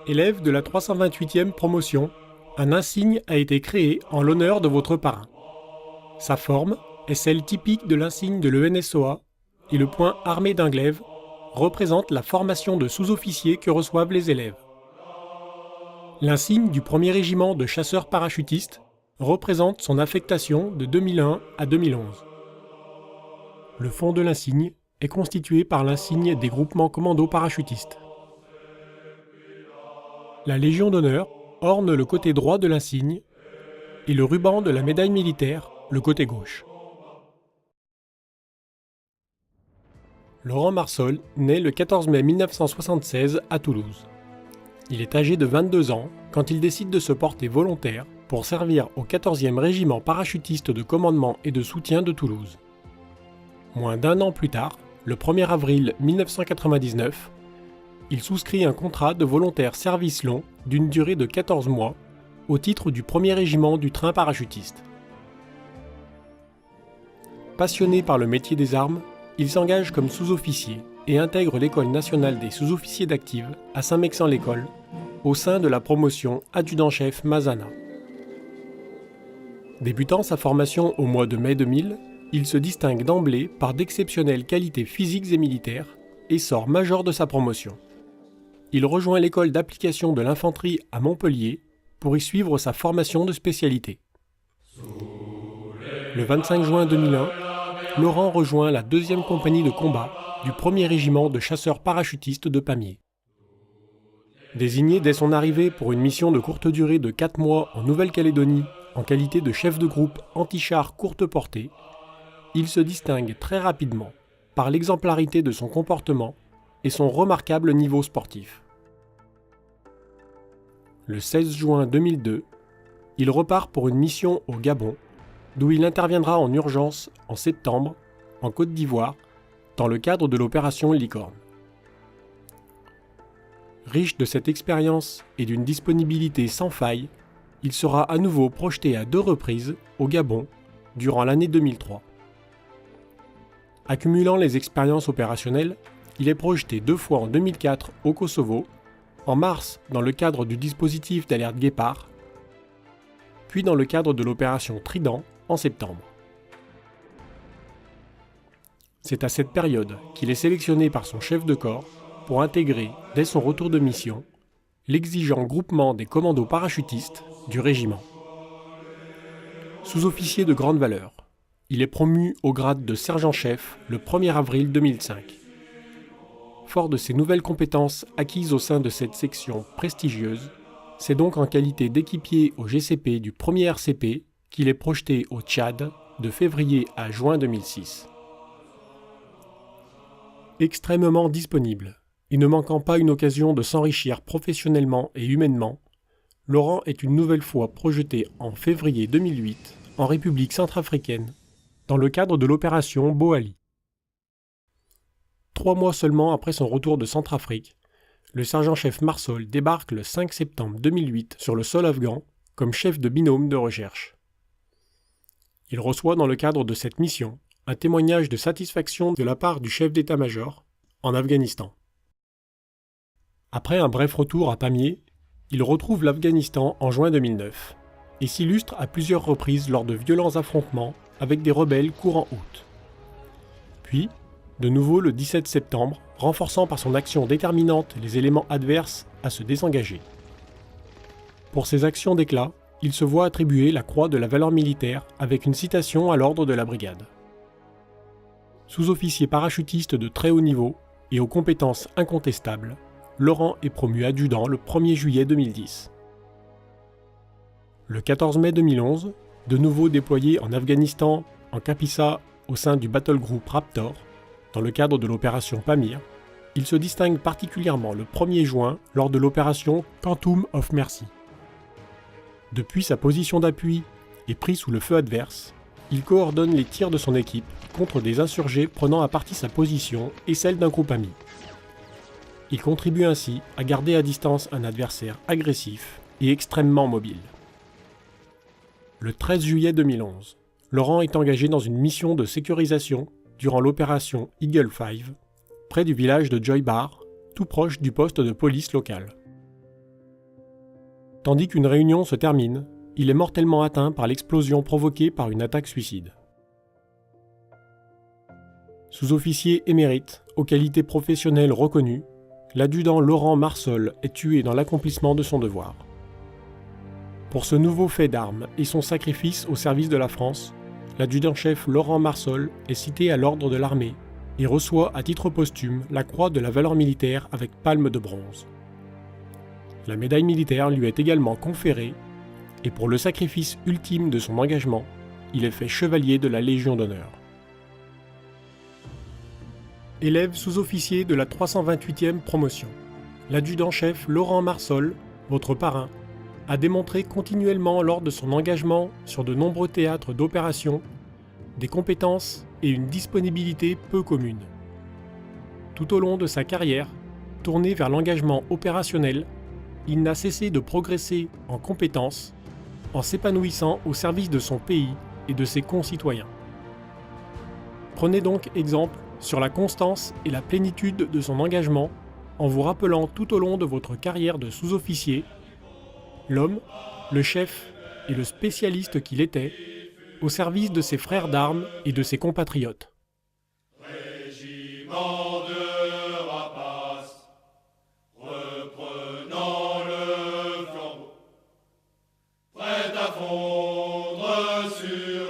Élève de la 328e promotion, un insigne a été créé en l'honneur de votre parrain. Sa forme est celle typique de l'insigne de l'ENSOA et le point armé d'un glaive représente la formation de sous-officiers que reçoivent les élèves. L'insigne du 1er régiment de chasseurs parachutistes représente son affectation de 2001 à 2011. Le fond de l'insigne est constitué par l'insigne des groupements commando parachutistes. La Légion d'honneur orne le côté droit de l'insigne et le ruban de la médaille militaire le côté gauche. Laurent Marsol naît le 14 mai 1976 à Toulouse. Il est âgé de 22 ans quand il décide de se porter volontaire pour servir au 14e régiment parachutiste de commandement et de soutien de Toulouse. Moins d'un an plus tard, le 1er avril 1999, il souscrit un contrat de volontaire service long d'une durée de 14 mois au titre du 1er régiment du train parachutiste. Passionné par le métier des armes, il s'engage comme sous-officier et intègre l'École nationale des sous-officiers d'active à Saint-Mexan-l'École, au sein de la promotion adjudant-chef Mazana. Débutant sa formation au mois de mai 2000, il se distingue d'emblée par d'exceptionnelles qualités physiques et militaires et sort major de sa promotion. Il rejoint l'école d'application de l'infanterie à Montpellier pour y suivre sa formation de spécialité. Le 25 juin 2001, Laurent rejoint la 2e compagnie de combat du 1er régiment de chasseurs parachutistes de Pamiers. Désigné dès son arrivée pour une mission de courte durée de 4 mois en Nouvelle-Calédonie en qualité de chef de groupe anti-char courte portée, il se distingue très rapidement par l'exemplarité de son comportement et son remarquable niveau sportif. Le 16 juin 2002, il repart pour une mission au Gabon, d'où il interviendra en urgence en septembre, en Côte d'Ivoire, dans le cadre de l'opération Licorne. Riche de cette expérience et d'une disponibilité sans faille, il sera à nouveau projeté à 2 reprises au Gabon durant l'année 2003. Accumulant les expériences opérationnelles, il est projeté 2 fois en 2004 au Kosovo, en mars dans le cadre du dispositif d'alerte Guépard, puis dans le cadre de l'opération Trident en septembre. C'est à cette période qu'il est sélectionné par son chef de corps pour intégrer, dès son retour de mission, l'exigeant groupement des commandos parachutistes du régiment. Sous-officier de grande valeur, il est promu au grade de sergent-chef le 1er avril 2005. Fort de ses nouvelles compétences acquises au sein de cette section prestigieuse, c'est donc en qualité d'équipier au GCP du 1er RCP qu'il est projeté au Tchad de février à juin 2006. Extrêmement disponible, et ne manquant pas une occasion de s'enrichir professionnellement et humainement, Laurent est une nouvelle fois projeté en février 2008 en République centrafricaine, dans le cadre de l'opération Boali. 3 mois seulement après son retour de Centrafrique, le sergent-chef Marsol débarque le 5 septembre 2008 sur le sol afghan comme chef de binôme de recherche. Il reçoit dans le cadre de cette mission un témoignage de satisfaction de la part du chef d'état-major en Afghanistan. Après un bref retour à Pamiers, il retrouve l'Afghanistan en juin 2009 et s'illustre à plusieurs reprises lors de violents affrontements avec des rebelles courant août. Puis, de nouveau le 17 septembre, renforçant par son action déterminante les éléments adverses à se désengager. Pour ses actions d'éclat, il se voit attribuer la croix de la valeur militaire avec une citation à l'ordre de la brigade. Sous-officier parachutiste de très haut niveau et aux compétences incontestables, Laurent est promu adjudant le 1er juillet 2010. Le 14 mai 2011, de nouveau déployé en Afghanistan, en Kapisa, au sein du Battle Group Raptor, dans le cadre de l'opération Pamir, il se distingue particulièrement le 1er juin lors de l'opération Quantum of Mercy. Depuis sa position d'appui et pris sous le feu adverse, il coordonne les tirs de son équipe contre des insurgés prenant à partie sa position et celle d'un groupe ami. Il contribue ainsi à garder à distance un adversaire agressif et extrêmement mobile. Le 13 juillet 2011, Laurent est engagé dans une mission de sécurisation durant l'opération Eagle 5, près du village de Joy Bar, tout proche du poste de police local. Tandis qu'une réunion se termine, il est mortellement atteint par l'explosion provoquée par une attaque suicide. Sous-officier émérite, aux qualités professionnelles reconnues, l'adjudant Laurent Marsol est tué dans l'accomplissement de son devoir. Pour ce nouveau fait d'armes et son sacrifice au service de la France, l'adjudant-chef Laurent Marsol est cité à l'ordre de l'armée et reçoit à titre posthume la croix de la valeur militaire avec palme de bronze. La médaille militaire lui est également conférée et pour le sacrifice ultime de son engagement, il est fait chevalier de la Légion d'honneur. Élève sous-officier de la 328e promotion, l'adjudant-chef Laurent Marsol, votre parrain, a démontré continuellement lors de son engagement sur de nombreux théâtres d'opérations des compétences et une disponibilité peu communes. Tout au long de sa carrière, tourné vers l'engagement opérationnel, il n'a cessé de progresser en compétences, en s'épanouissant au service de son pays et de ses concitoyens. Prenez donc exemple sur la constance et la plénitude de son engagement en vous rappelant tout au long de votre carrière de sous-officier l'homme, le chef et le spécialiste qu'il était, au service de ses frères d'armes et de ses compatriotes. Régiment de rapaces, reprenant le flambeau, prêt à fondre sur